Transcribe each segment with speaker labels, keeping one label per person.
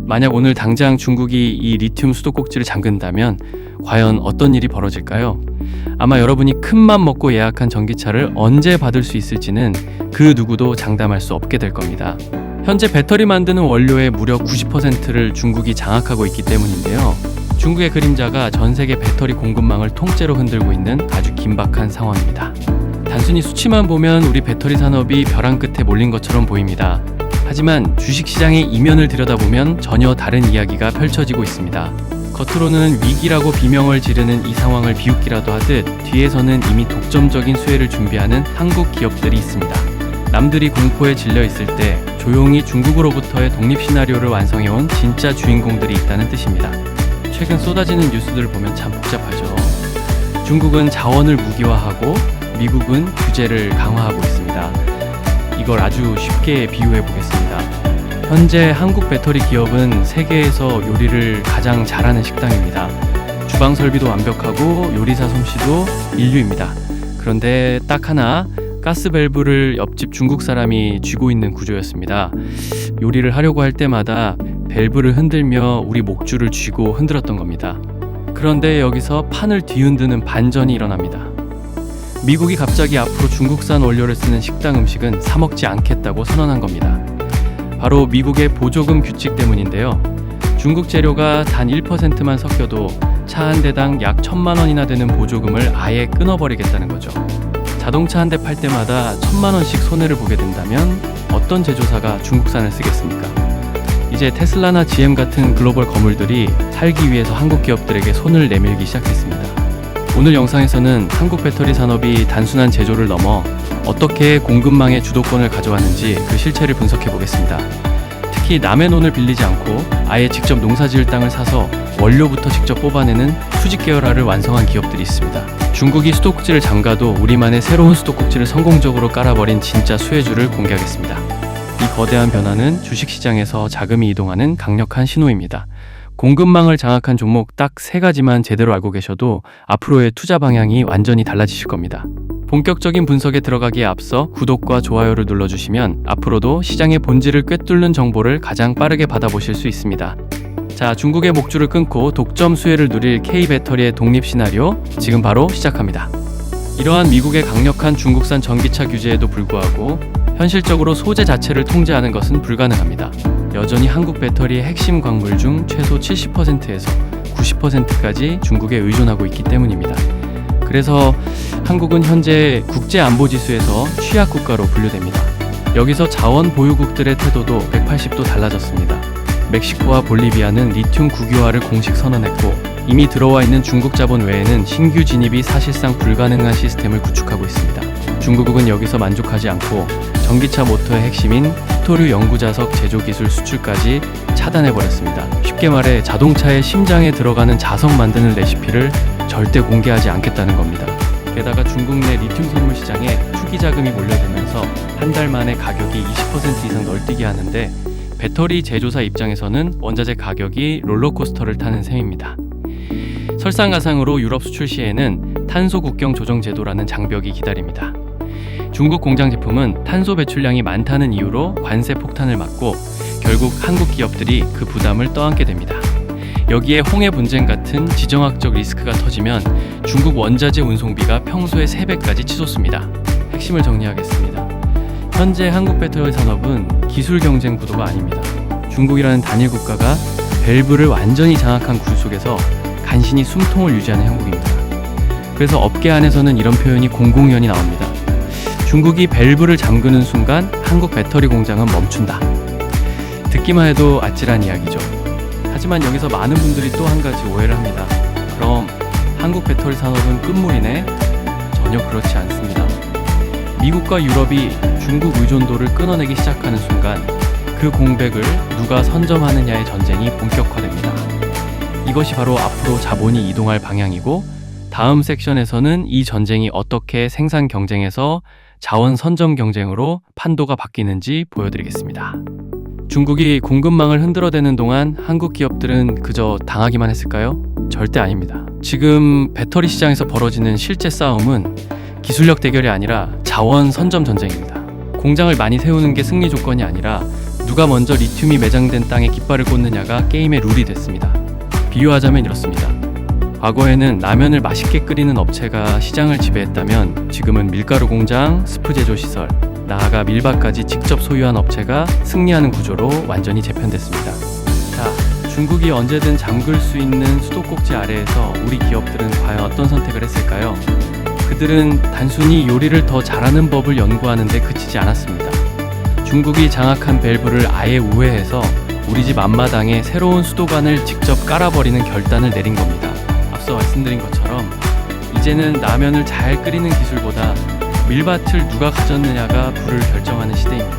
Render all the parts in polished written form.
Speaker 1: 만약 오늘 당장 중국이 이 리튬 수도꼭지를 잠근다면 과연 어떤 일이 벌어질까요? 아마 여러분이 큰맘 먹고 예약한 전기차를 언제 받을 수 있을지는 그 누구도 장담할 수 없게 될 겁니다. 현재 배터리 만드는 원료의 무려 90%를 중국이 장악하고 있기 때문인데요. 중국의 그림자가 전 세계 배터리 공급망을 통째로 흔들고 있는 아주 긴박한 상황입니다. 단순히 수치만 보면 우리 배터리 산업이 벼랑 끝에 몰린 것처럼 보입니다. 하지만 주식시장의 이면을 들여다보면 전혀 다른 이야기가 펼쳐지고 있습니다. 겉으로는 위기라고 비명을 지르는 이 상황을 비웃기라도 하듯 뒤에서는 이미 독점적인 수혜를 준비하는 한국 기업들이 있습니다. 남들이 공포에 질려 있을 때 조용히 중국으로부터의 독립 시나리오를 완성해온 진짜 주인공들이 있다는 뜻입니다. 최근 쏟아지는 뉴스들을 보면 참 복잡하죠. 중국은 자원을 무기화하고 미국은 규제를 강화하고 있습니다. 이걸 아주 쉽게 비유해 보겠습니다. 현재 한국 배터리 기업은 세계에서 요리를 가장 잘하는 식당입니다. 주방 설비도 완벽하고 요리사 솜씨도 인류입니다. 그런데 딱 하나 가스 밸브를 옆집 중국 사람이 쥐고 있는 구조였습니다. 요리를 하려고 할 때마다 밸브를 흔들며 우리 목줄을 쥐고 흔들었던 겁니다. 그런데 여기서 판을 뒤흔드는 반전이 일어납니다. 미국이 갑자기 앞으로 중국산 원료를 쓰는 식당 음식은 사 먹지 않겠다고 선언한 겁니다. 바로 미국의 보조금 규칙 때문인데요. 중국 재료가 단 1%만 섞여도 차 한 대당 약 1,000만 원이나 되는 보조금을 아예 끊어버리겠다는 거죠. 자동차 한 대 팔 때마다 1,000만 원씩 손해를 보게 된다면 어떤 제조사가 중국산을 쓰겠습니까? 이제 테슬라나 GM 같은 글로벌 거물들이 살기 위해서 한국 기업들에게 손을 내밀기 시작했습니다. 오늘 영상에서는 한국 배터리 산업이 단순한 제조를 넘어 어떻게 공급망의 주도권을 가져왔는지 그 실체를 분석해 보겠습니다. 특히 남의 돈을 빌리지 않고 아예 직접 농사지을 땅을 사서 원료부터 직접 뽑아내는 수직 계열화를 완성한 기업들이 있습니다. 중국이 수도꼭지를 잠가도 우리만의 새로운 수도꼭지를 성공적으로 깔아버린 진짜 수혜주를 공개하겠습니다. 이 거대한 변화는 주식시장에서 자금이 이동하는 강력한 신호입니다. 공급망을 장악한 종목 딱 3가지만 제대로 알고 계셔도 앞으로의 투자 방향이 완전히 달라지실 겁니다. 본격적인 분석에 들어가기에 앞서 구독과 좋아요를 눌러주시면 앞으로도 시장의 본질을 꿰뚫는 정보를 가장 빠르게 받아보실 수 있습니다. 자, 중국의 목줄을 끊고 독점 수혜를 누릴 K배터리의 독립 시나리오 지금 바로 시작합니다. 이러한 미국의 강력한 중국산 전기차 규제에도 불구하고 현실적으로 소재 자체를 통제하는 것은 불가능합니다. 여전히 한국 배터리의 핵심 광물 중 최소 70%에서 90%까지 중국에 의존하고 있기 때문입니다. 그래서 한국은 현재 국제안보지수에서 취약국가로 분류됩니다. 여기서 자원 보유국들의 태도도 180도 달라졌습니다. 멕시코와 볼리비아는 리튬 국유화를 공식 선언했고 이미 들어와 있는 중국 자본 외에는 신규 진입이 사실상 불가능한 시스템을 구축하고 있습니다. 중국은 여기서 만족하지 않고 전기차 모터의 핵심인 히토류 연구자석 제조 기술 수출까지 차단해버렸습니다. 쉽게 말해 자동차의 심장에 들어가는 자석 만드는 레시피를 절대 공개하지 않겠다는 겁니다. 게다가 중국 내 리튬 선물 시장에 투기 자금이 몰려들면서 한 달 만에 가격이 20% 이상 널뛰게 하는데 배터리 제조사 입장에서는 원자재 가격이 롤러코스터를 타는 셈입니다. 설상가상으로 유럽 수출 시에는 탄소 국경 조정 제도라는 장벽이 기다립니다. 중국 공장 제품은 탄소 배출량이 많다는 이유로 관세 폭탄을 맞고 결국 한국 기업들이 그 부담을 떠안게 됩니다. 여기에 홍해 분쟁 같은 지정학적 리스크가 터지면 중국 원자재 운송비가 평소의 3배까지 치솟습니다. 핵심을 정리하겠습니다. 현재 한국 배터리 산업은 기술 경쟁 구도가 아닙니다. 중국이라는 단일 국가가 밸브를 완전히 장악한 구조 속에서 간신히 숨통을 유지하는 형국입니다. 그래서 업계 안에서는 이런 표현이 공공연히 나옵니다. 중국이 밸브를 잠그는 순간 한국 배터리 공장은 멈춘다. 듣기만 해도 아찔한 이야기죠. 하지만 여기서 많은 분들이 또 한 가지 오해를 합니다. 그럼 한국 배터리 산업은 끝물이네? 전혀 그렇지 않습니다. 미국과 유럽이 중국 의존도를 끊어내기 시작하는 순간 그 공백을 누가 선점하느냐의 전쟁이 본격화됩니다. 이것이 바로 앞으로 자본이 이동할 방향이고 다음 섹션에서는 이 전쟁이 어떻게 생산 경쟁에서 자원 선점 경쟁으로 판도가 바뀌는지 보여드리겠습니다. 중국이 공급망을 흔들어대는 동안 한국 기업들은 그저 당하기만 했을까요? 절대 아닙니다. 지금 배터리 시장에서 벌어지는 실제 싸움은 기술력 대결이 아니라 자원 선점 전쟁입니다. 공장을 많이 세우는 게 승리 조건이 아니라 누가 먼저 리튬이 매장된 땅에 깃발을 꽂느냐가 게임의 룰이 됐습니다. 비유하자면 이렇습니다. 과거에는 라면을 맛있게 끓이는 업체가 시장을 지배했다면 지금은 밀가루 공장, 스프 제조 시설, 나아가 밀밭까지 직접 소유한 업체가 승리하는 구조로 완전히 재편됐습니다. 자, 중국이 언제든 잠글 수 있는 수도꼭지 아래에서 우리 기업들은 과연 어떤 선택을 했을까요? 그들은 단순히 요리를 더 잘하는 법을 연구하는 데 그치지 않았습니다. 중국이 장악한 밸브를 아예 우회해서 우리 집 앞마당에 새로운 수도관을 직접 깔아버리는 결단을 내린 겁니다. 앞서 말씀드린 것처럼 이제는 라면을 잘 끓이는 기술보다 밀밭을 누가 가졌느냐가 부를 결정하는 시대입니다.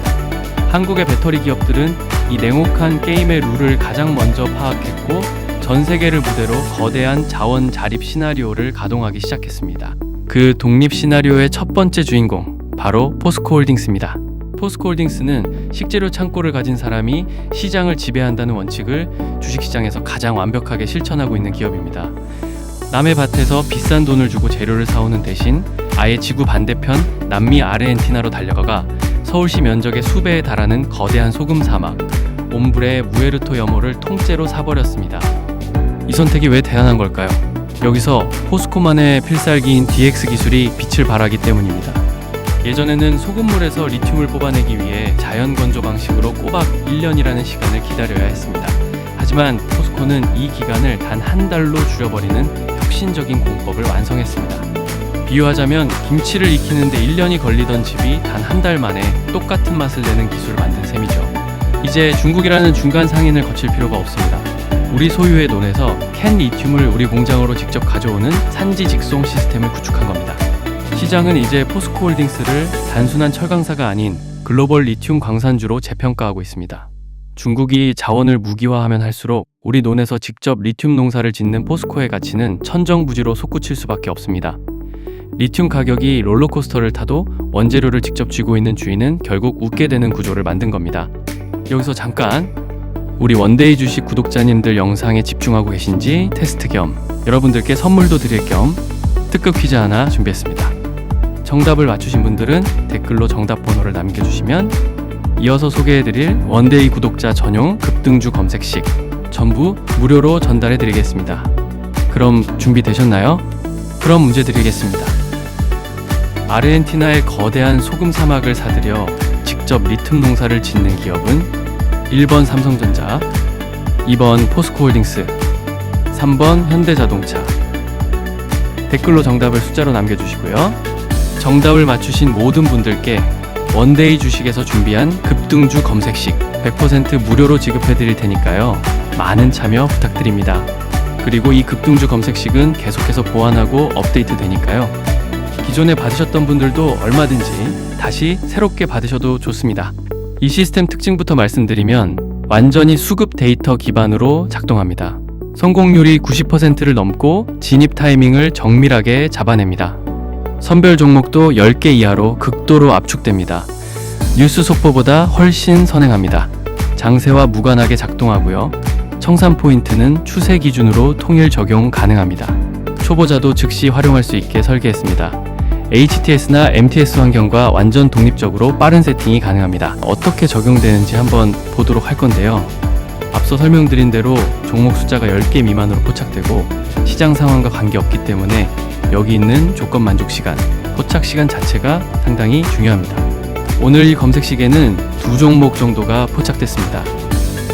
Speaker 1: 한국의 배터리 기업들은 이 냉혹한 게임의 룰을 가장 먼저 파악했고 전 세계를 무대로 거대한 자원 자립 시나리오를 가동하기 시작했습니다. 그 독립 시나리오의 첫 번째 주인공, 바로 포스코홀딩스입니다. 포스코홀딩스는 식재료 창고를 가진 사람이 시장을 지배한다는 원칙을 주식시장에서 가장 완벽하게 실천하고 있는 기업입니다. 남의 밭에서 비싼 돈을 주고 재료를 사오는 대신 아예 지구 반대편 남미 아르헨티나로 달려가가 서울시 면적의 수배에 달하는 거대한 소금 사막, 옴브레 무에르토 염호를 통째로 사버렸습니다. 이 선택이 왜 대단한 걸까요? 여기서 포스코만의 필살기인 DX 기술이 빛을 발하기 때문입니다. 예전에는 소금물에서 리튬을 뽑아내기 위해 자연 건조 방식으로 꼬박 1년이라는 시간을 기다려야 했습니다. 하지만 포스코는 이 기간을 단 한 달로 줄여버리는 혁신적인 공법을 완성했습니다. 비유하자면 김치를 익히는데 1년이 걸리던 집이 단 한 달 만에 똑같은 맛을 내는 기술을 만든 셈이죠. 이제 중국이라는 중간 상인을 거칠 필요가 없습니다. 우리 소유의 논에서 캔 리튬을 우리 공장으로 직접 가져오는 산지 직송 시스템을 구축한 겁니다. 시장은 이제 포스코홀딩스를 단순한 철강사가 아닌 글로벌 리튬 광산주로 재평가하고 있습니다. 중국이 자원을 무기화하면 할수록 우리 논에서 직접 리튬 농사를 짓는 포스코의 가치는 천정부지로 솟구칠 수밖에 없습니다. 리튬 가격이 롤러코스터를 타도 원재료를 직접 쥐고 있는 주인은 결국 웃게 되는 구조를 만든 겁니다. 여기서 잠깐 우리 원데이 주식 구독자님들 영상에 집중하고 계신지 테스트 겸 여러분들께 선물도 드릴 겸 특급 퀴즈 하나 준비했습니다. 정답을 맞추신 분들은 댓글로 정답 번호를 남겨주시면 이어서 소개해드릴 원데이 구독자 전용 급등주 검색식 전부 무료로 전달해드리겠습니다. 그럼 준비되셨나요? 그럼 문제 드리겠습니다. 아르헨티나의 거대한 소금 사막을 사들여 직접 리튬 농사를 짓는 기업은 1번 삼성전자, 2번 포스코홀딩스, 3번 현대자동차. 댓글로 정답을 숫자로 남겨주시고요. 정답을 맞추신 모든 분들께 원데이 주식에서 준비한 급등주 검색식 100% 무료로 지급해드릴 테니까요. 많은 참여 부탁드립니다. 그리고 이 급등주 검색식은 계속해서 보완하고 업데이트 되니까요. 기존에 받으셨던 분들도 얼마든지 다시 새롭게 받으셔도 좋습니다. 이 시스템 특징부터 말씀드리면 완전히 수급 데이터 기반으로 작동합니다. 성공률이 90%를 넘고 진입 타이밍을 정밀하게 잡아냅니다. 선별 종목도 10개 이하로 극도로 압축됩니다. 뉴스 속보보다 훨씬 선행합니다. 장세와 무관하게 작동하고요. 청산 포인트는 추세 기준으로 통일 적용 가능합니다. 초보자도 즉시 활용할 수 있게 설계했습니다. HTS나 MTS 환경과 완전 독립적으로 빠른 세팅이 가능합니다. 어떻게 적용되는지 한번 보도록 할 건데요. 앞서 설명드린 대로 종목 숫자가 10개 미만으로 포착되고 시장 상황과 관계없기 때문에 여기 있는 조건 만족 시간, 포착 시간 자체가 상당히 중요합니다. 오늘 이 검색식에는 두 종목 정도가 포착됐습니다.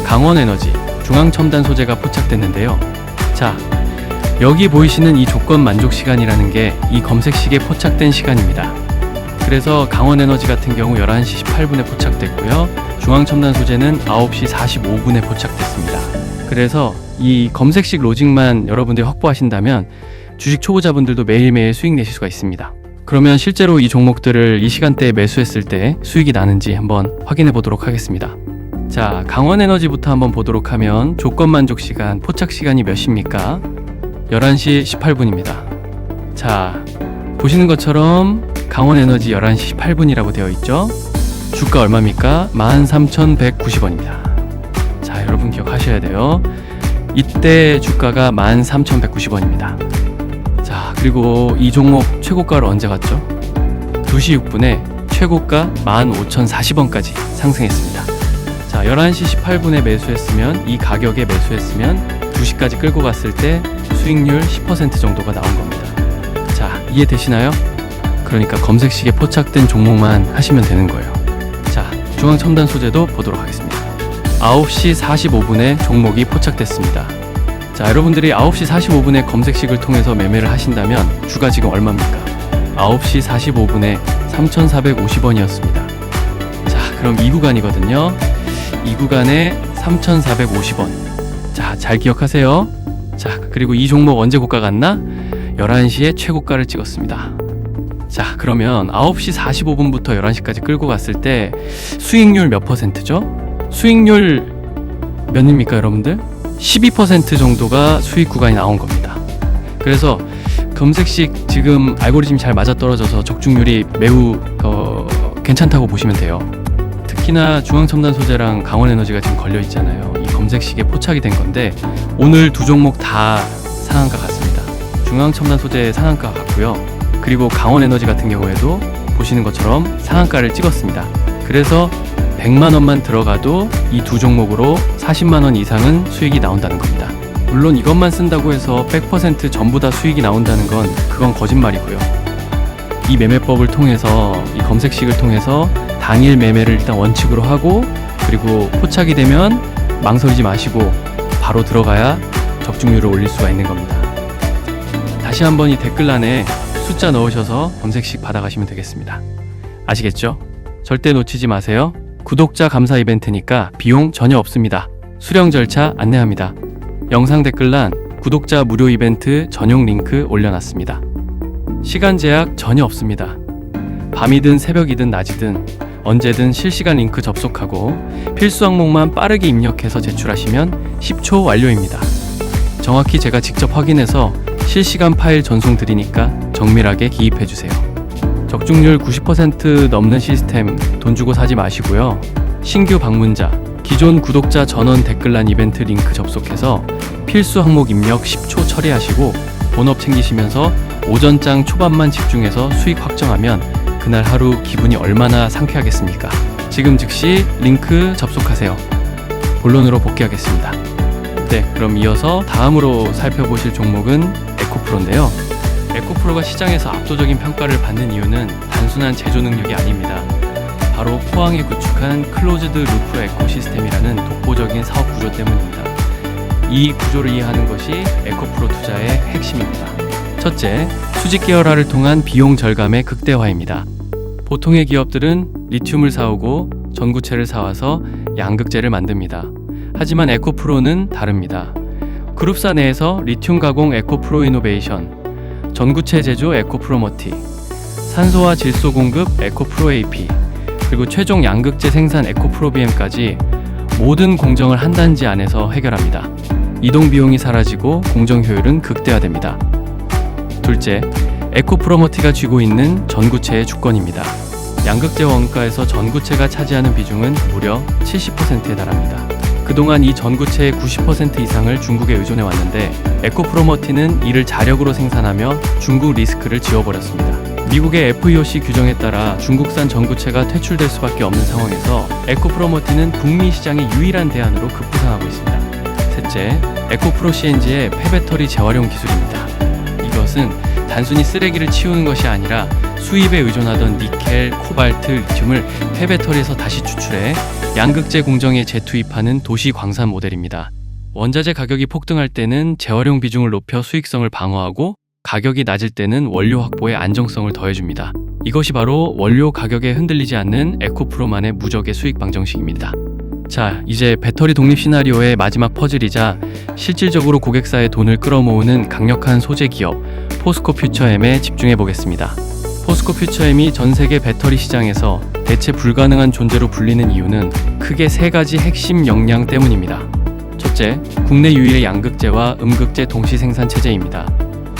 Speaker 1: 강원에너지, 중앙첨단 소재가 포착됐는데요. 자, 여기 보이시는 이 조건 만족 시간이라는 게 이 검색식에 포착된 시간입니다. 그래서 강원에너지 같은 경우 11시 18분에 포착됐고요. 중앙첨단 소재는 9시 45분에 포착됐습니다. 그래서 이 검색식 로직만 여러분들이 확보하신다면 주식 초보자분들도 매일매일 수익 내실 수가 있습니다. 그러면 실제로 이 종목들을 이 시간대에 매수했을 때 수익이 나는지 한번 확인해 보도록 하겠습니다. 자, 강원에너지부터 한번 보도록 하면 조건 만족 시간, 포착 시간이 몇 시입니까? 11시 18분입니다. 자, 보시는 것처럼 강원에너지 11시 18분이라고 되어 있죠? 주가 얼마입니까? 13,190원입니다. 자, 여러분 기억하셔야 돼요. 이때 주가가 13,190원입니다. 자, 그리고 이 종목 최고가를 언제 갔죠? 2시 6분에 최고가 15,040원까지 상승했습니다. 자, 11시 18분에 매수했으면, 이 가격에 매수했으면 2시까지 끌고 갔을 때 수익률 10% 정도가 나온 겁니다. 자, 이해되시나요? 그러니까 검색식에 포착된 종목만 하시면 되는 거예요. 자, 중앙첨단 소재도 보도록 하겠습니다. 9시 45분에 종목이 포착됐습니다. 자, 여러분들이 9시 45분에 검색식을 통해서 매매를 하신다면 주가 지금 얼마입니까? 9시 45분에 3,450원이었습니다. 자, 그럼 이 구간이거든요. 이 구간에 3,450원. 자, 잘 기억하세요. 자, 그리고 이 종목 언제 고가 갔나? 11시에 최고가를 찍었습니다. 자, 그러면 9시 45분부터 11시까지 끌고 갔을 때 수익률 몇 %죠? 수익률 몇입니까, 여러분들? 12% 정도가 수익 구간이 나온 겁니다. 그래서 검색식 지금 알고리즘이 잘 맞아떨어져서 적중률이 매우 괜찮다고 보시면 돼요. 특히나 중앙첨단 소재랑 강원에너지가 지금 걸려 있잖아요. 이 검색식에 포착이 된 건데 오늘 두 종목 다 상한가 같습니다. 중앙첨단 소재 상한가 같고요. 그리고 강원에너지 같은 경우에도 보시는 것처럼 상한가를 찍었습니다. 그래서 100만 원만 들어가도 이 두 종목으로 40만 원 이상은 수익이 나온다는 겁니다. 물론 이것만 쓴다고 해서 100% 전부 다 수익이 나온다는 건 그건 거짓말이고요. 이 매매법을 통해서, 이 검색식을 통해서 당일 매매를 일단 원칙으로 하고, 그리고 포착이 되면 망설이지 마시고 바로 들어가야 적중률을 올릴 수가 있는 겁니다. 다시 한번 이 댓글란에 숫자 넣으셔서 검색식 받아가시면 되겠습니다. 아시겠죠? 절대 놓치지 마세요. 구독자 감사 이벤트니까 비용 전혀 없습니다. 수령 절차 안내합니다. 영상 댓글란 구독자 무료 이벤트 전용 링크 올려놨습니다. 시간 제약 전혀 없습니다. 밤이든 새벽이든 낮이든 언제든 실시간 링크 접속하고 필수 항목만 빠르게 입력해서 제출하시면 10초 완료입니다. 정확히 제가 직접 확인해서 실시간 파일 전송 드리니까 정밀하게 기입해주세요. 적중률 90% 넘는 시스템 돈 주고 사지 마시고요. 신규 방문자, 기존 구독자 전원 댓글란 이벤트 링크 접속해서 필수 항목 입력 10초 처리하시고 본업 챙기시면서 오전장 초반만 집중해서 수익 확정하면 그날 하루 기분이 얼마나 상쾌하겠습니까? 지금 즉시 링크 접속하세요. 본론으로 복귀하겠습니다. 네, 그럼 이어서 다음으로 살펴보실 종목은 에코프로인데요. 에코프로가 시장에서 압도적인 평가를 받는 이유는 단순한 제조 능력이 아닙니다. 바로 포항에 구축한 클로즈드 루프 에코시스템이라는 독보적인 사업 구조 때문입니다. 이 구조를 이해하는 것이 에코프로 투자의 핵심입니다. 첫째, 수직 계열화를 통한 비용 절감의 극대화입니다. 보통의 기업들은 리튬을 사오고 전구체를 사와서 양극재를 만듭니다. 하지만 에코프로는 다릅니다. 그룹사 내에서 리튬 가공 에코프로 이노베이션, 전구체 제조 에코프로머티, 산소와 질소 공급 에코프로 AP, 그리고 최종 양극재 생산 에코프로비엠까지 모든 공정을 한 단지 안에서 해결합니다. 이동 비용이 사라지고 공정 효율은 극대화됩니다. 둘째, 에코프로머티가 쥐고 있는 전구체의 주권입니다. 양극재 원가에서 전구체가 차지하는 비중은 무려 70%에 달합니다. 그동안 이 전구체의 90% 이상을 중국에 의존해 왔는데 에코프로머티는 이를 자력으로 생산하며 중국 리스크를 지워버렸습니다. 미국의 FEOC 규정에 따라 중국산 전구체가 퇴출될 수밖에 없는 상황에서 에코프로머티는 북미 시장의 유일한 대안으로 급부상하고 있습니다. 셋째, 에코프로 CNG의 폐배터리 재활용 기술입니다. 이것은 단순히 쓰레기를 치우는 것이 아니라 수입에 의존하던 니켈, 코발트, 리튬을 폐배터리에서 다시 추출해 양극재 공정에 재투입하는 도시 광산 모델입니다. 원자재 가격이 폭등할 때는 재활용 비중을 높여 수익성을 방어하고 가격이 낮을 때는 원료 확보에 안정성을 더해줍니다. 이것이 바로 원료 가격에 흔들리지 않는 에코프로만의 무적의 수익 방정식입니다. 자, 이제 배터리 독립 시나리오의 마지막 퍼즐이자 실질적으로 고객사의 돈을 끌어모으는 강력한 소재 기업 포스코 퓨처엠에 집중해 보겠습니다. 포스코 퓨처엠이 전 세계 배터리 시장에서 대체 불가능한 존재로 불리는 이유는 크게 세 가지 핵심 역량 때문입니다. 첫째, 국내 유일의 양극재와 음극재 동시 생산 체제입니다.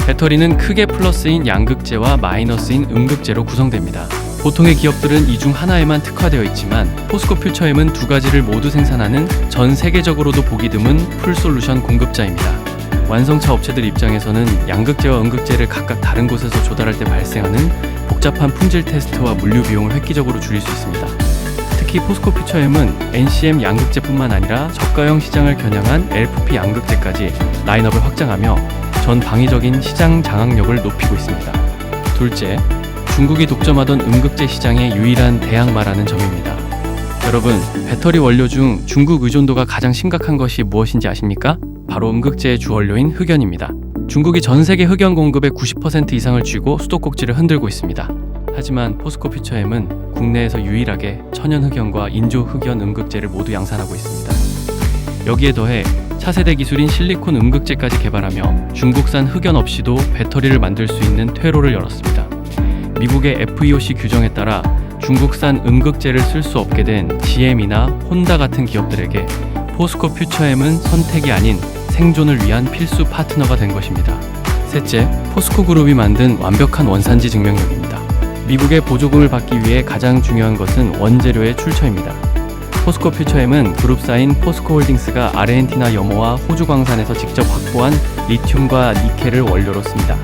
Speaker 1: 배터리는 크게 플러스인 양극재와 마이너스인 음극재로 구성됩니다. 보통의 기업들은 이 중 하나에만 특화되어 있지만 포스코 퓨처엠은 두 가지를 모두 생산하는 전 세계적으로도 보기 드문 풀솔루션 공급자입니다. 완성차 업체들 입장에서는 양극재와 음극재를 각각 다른 곳에서 조달할 때 발생하는 복잡한 품질 테스트와 물류 비용을 획기적으로 줄일 수 있습니다. 특히 특히 포스코 퓨처엠은 NCM 양극재뿐만 아니라 저가형 시장을 겨냥한 LFP 양극재까지 라인업을 확장하며 전 방위적인 시장 장악력을 높이고 있습니다. 둘째, 중국이 독점하던 음극재 시장의 유일한 대항마라는 점입니다. 여러분, 배터리 원료 중 중국 의존도가 가장 심각한 것이 무엇인지 아십니까? 바로 음극재의 주원료인 흑연입니다. 중국이 전 세계 흑연 공급의 90% 이상을 쥐고 수도꼭지를 흔들고 있습니다. 하지만 포스코 퓨처엠은 국내에서 유일하게 천연 흑연과 인조 흑연 음극재를 모두 양산하고 있습니다. 여기에 더해 차세대 기술인 실리콘 음극재까지 개발하며 중국산 흑연 없이도 배터리를 만들 수 있는 퇴로를 열었습니다. 미국의 FEOC 규정에 따라 중국산 음극재를 쓸 수 없게 된 GM이나 혼다 같은 기업들에게 포스코 퓨처엠은 선택이 아닌 생존을 위한 필수 파트너가 된 것입니다. 셋째, 포스코 그룹이 만든 완벽한 원산지 증명력입니다. 미국의 보조금을 받기 위해 가장 중요한 것은 원재료의 출처입니다. 포스코 퓨처엠은 그룹사인 포스코홀딩스가 아르헨티나 염호와 호주 광산에서 직접 확보한 리튬과 니켈을 원료로 씁니다.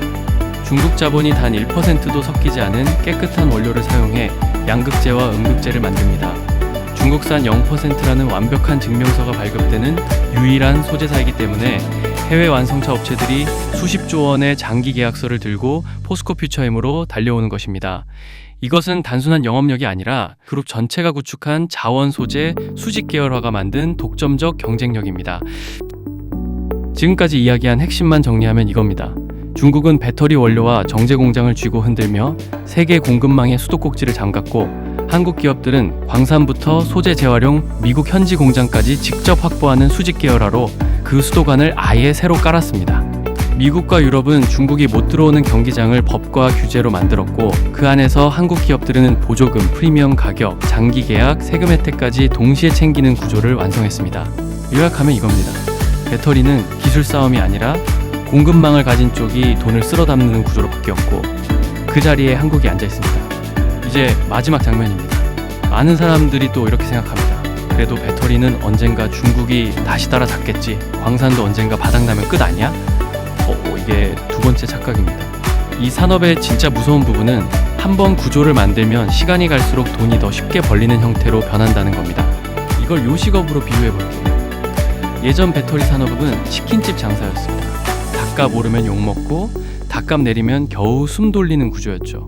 Speaker 1: 중국 자본이 단 1%도 섞이지 않은 깨끗한 원료를 사용해 양극재와 음극재를 만듭니다. 중국산 0%라는 완벽한 증명서가 발급되는 유일한 소재사이기 때문에 해외 완성차 업체들이 수십조 원의 장기 계약서를 들고 포스코 퓨처엠으로 달려오는 것입니다. 이것은 단순한 영업력이 아니라 그룹 전체가 구축한 자원 소재 수직 계열화가 만든 독점적 경쟁력입니다. 지금까지 이야기한 핵심만 정리하면 이겁니다. 중국은 배터리 원료와 정제 공장을 쥐고 흔들며 세계 공급망의 수도꼭지를 잠갔고, 한국 기업들은 광산부터 소재 재활용, 미국 현지 공장까지 직접 확보하는 수직 계열화로 그 수도관을 아예 새로 깔았습니다. 미국과 유럽은 중국이 못 들어오는 경기장을 법과 규제로 만들었고, 그 안에서 한국 기업들은 보조금, 프리미엄 가격, 장기 계약, 세금 혜택까지 동시에 챙기는 구조를 완성했습니다. 요약하면 이겁니다. 배터리는 기술 싸움이 아니라 공급망을 가진 쪽이 돈을 쓸어 담는 구조로 바뀌었고, 그 자리에 한국이 앉아 있습니다. 이제 마지막 장면입니다. 많은 사람들이 또 이렇게 생각합니다. 그래도 배터리는 언젠가 중국이 다시 따라잡겠지. 광산도 언젠가 바닥나면 끝 아니야? 이게 두 번째 착각입니다. 이 산업의 진짜 무서운 부분은 한번 구조를 만들면 시간이 갈수록 돈이 더 쉽게 벌리는 형태로 변한다는 겁니다. 이걸 요식업으로 비유해 볼게요. 예전 배터리 산업은 치킨집 장사였습니다. 닭값 오르면 욕먹고 닭값 내리면 겨우 숨 돌리는 구조였죠.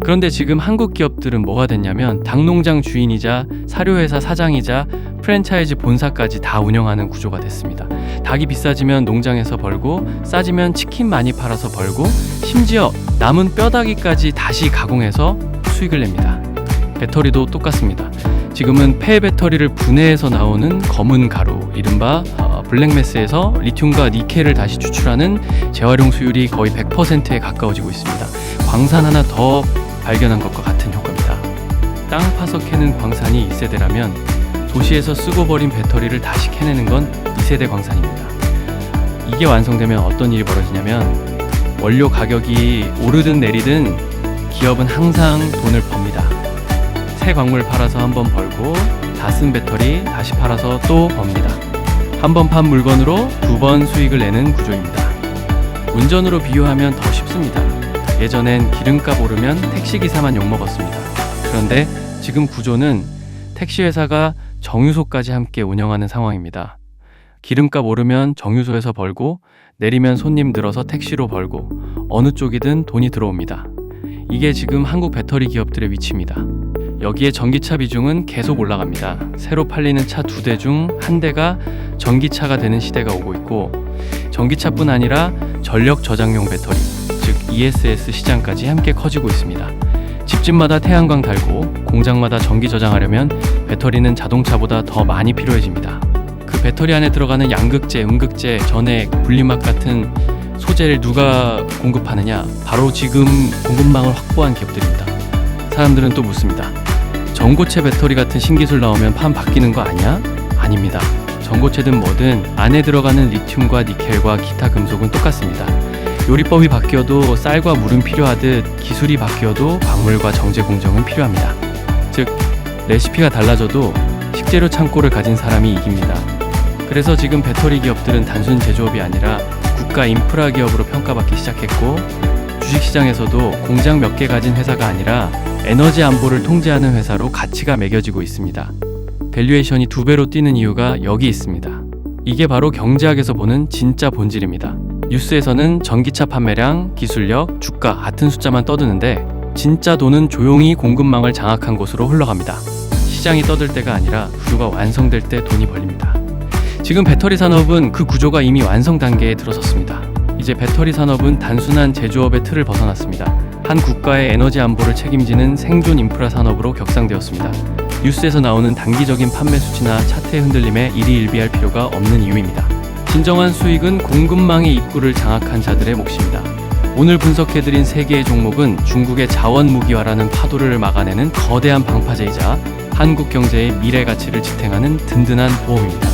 Speaker 1: 그런데 지금 한국 기업들은 뭐가 됐냐면 닭농장 주인이자 사료회사 사장이자 프랜차이즈 본사까지 다 운영하는 구조가 됐습니다. 닭이 비싸지면 농장에서 벌고, 싸지면 치킨 많이 팔아서 벌고, 심지어 남은 뼈다귀까지 다시 가공해서 수익을 냅니다. 배터리도 똑같습니다. 지금은 폐 배터리를 분해해서 나오는 검은 가루, 이른바 블랙매스에서 리튬과 니켈을 다시 추출하는 재활용 수율이 거의 100%에 가까워지고 있습니다. 광산 하나 더 발견한 것과 같은 효과입니다. 땅 파서 캐는 광산이 1세대라면 도시에서 쓰고 버린 배터리를 다시 캐내는 건 2세대 광산입니다. 이게 완성되면 어떤 일이 벌어지냐면 원료 가격이 오르든 내리든 기업은 항상 돈을 법니다. 새 광물 팔아서 한 번 벌고, 다 쓴 배터리 다시 팔아서 또 법니다. 한 번 판 물건으로 두 번 수익을 내는 구조입니다. 운전으로 비유하면 더 쉽습니다. 예전엔 기름값 오르면 택시기사만 욕먹었습니다. 그런데 지금 구조는 택시회사가 정유소까지 함께 운영하는 상황입니다. 기름값 오르면 정유소에서 벌고, 내리면 손님 늘어서 택시로 벌고, 어느 쪽이든 돈이 들어옵니다. 이게 지금 한국 배터리 기업들의 위치입니다. 여기에 전기차 비중은 계속 올라갑니다. 새로 팔리는 차 2대 중 1대가 전기차가 되는 시대가 오고 있고, 전기차뿐 아니라 전력 저장용 배터리, 즉 ESS 시장까지 함께 커지고 있습니다. 집집마다 태양광 달고 공장마다 전기 저장하려면 배터리는 자동차보다 더 많이 필요해집니다. 그 배터리 안에 들어가는 양극재, 음극재, 전액, 분리막 같은 소재를 누가 공급하느냐? 바로 지금 공급망을 확보한 기업들입니다. 사람들은 또 묻습니다. 전고체 배터리 같은 신기술 나오면 판 바뀌는 거 아니야? 아닙니다. 전고체든 뭐든 안에 들어가는 리튬과 니켈과 기타 금속은 똑같습니다. 요리법이 바뀌어도 쌀과 물은 필요하듯 기술이 바뀌어도 광물과 정제 공정은 필요합니다. 즉, 레시피가 달라져도 식재료 창고를 가진 사람이 이깁니다. 그래서 지금 배터리 기업들은 단순 제조업이 아니라 국가 인프라 기업으로 평가받기 시작했고, 주식시장에서도 공장 몇 개 가진 회사가 아니라 에너지 안보를 통제하는 회사로 가치가 매겨지고 있습니다. 밸류에이션이 2배로 뛰는 이유가 여기 있습니다. 이게 바로 경제학에서 보는 진짜 본질입니다. 뉴스에서는 전기차 판매량, 기술력, 주가 같은 숫자만 떠드는데 진짜 돈은 조용히 공급망을 장악한 곳으로 흘러갑니다. 시장이 떠들 때가 아니라 구조가 완성될 때 돈이 벌립니다. 지금 배터리 산업은 그 구조가 이미 완성 단계에 들어섰습니다. 이제 배터리 산업은 단순한 제조업의 틀을 벗어났습니다. 한 국가의 에너지 안보를 책임지는 생존 인프라 산업으로 격상되었습니다. 뉴스에서 나오는 단기적인 판매 수치나 차트의 흔들림에 일희일비할 필요가 없는 이유입니다. 진정한 수익은 공급망의 입구를 장악한 자들의 몫입니다. 오늘 분석해드린 3개의 종목은 중국의 자원 무기화라는 파도를 막아내는 거대한 방파제이자 한국 경제의 미래 가치를 지탱하는 든든한 보험입니다.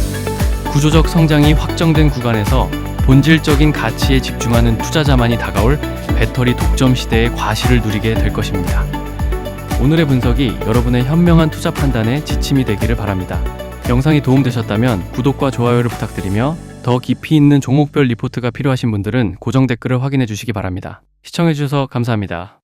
Speaker 1: 구조적 성장이 확정된 구간에서 본질적인 가치에 집중하는 투자자만이 다가올 배터리 독점 시대의 과실을 누리게 될 것입니다. 오늘의 분석이 여러분의 현명한 투자 판단에 지침이 되기를 바랍니다. 영상이 도움되셨다면 구독과 좋아요를 부탁드리며 더 깊이 있는 종목별 리포트가 필요하신 분들은 고정 댓글을 확인해 주시기 바랍니다. 시청해 주셔서 감사합니다.